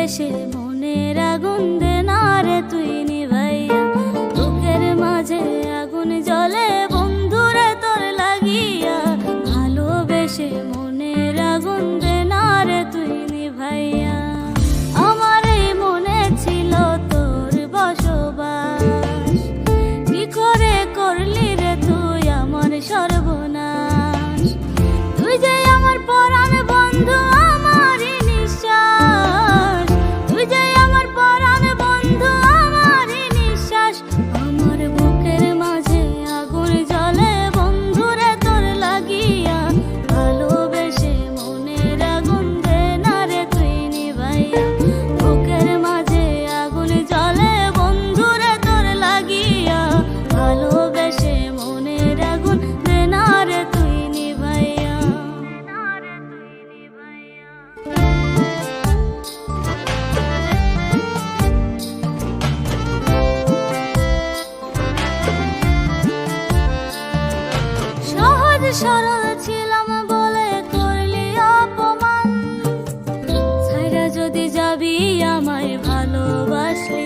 ভালোবেসে মনের আগুন দে না রে তুই নিভাইয়া। বুকের মাঝে আগুন জ্বলে বন্ধুরে তোর লাগিয়া, ভালোবেসে মনের আগুন দে না রে তুই নিভাইয়া। আমার এই মনে ছিল তোর বসবাস, কি করে করলি রে তুই আমার সর্বনাশ। তুই যে আমার পরাণ বন্ধু, আমারই নিঃশ্বাস, তুই যে আমার পরাণ বন্ধু, আমারই নিঃশ্বাস। আমার বুকের মাঝে আগুন জ্বলে বন্ধুরে তোর লাগিয়া, ভালোবেসে মনের আগুন দে না রে তুই নিভাইয়া। বুকের মাঝে আগুন জ্বলে বন্ধুরে তোর লাগিয়া, ভালোবেসে মনের আগুন দে না রে তুই নিভাইয়া। সহজ সরল ছিলাম বলে করলি অপমান, ছাইরা যদি যাবি আমায় ভালোবাসলি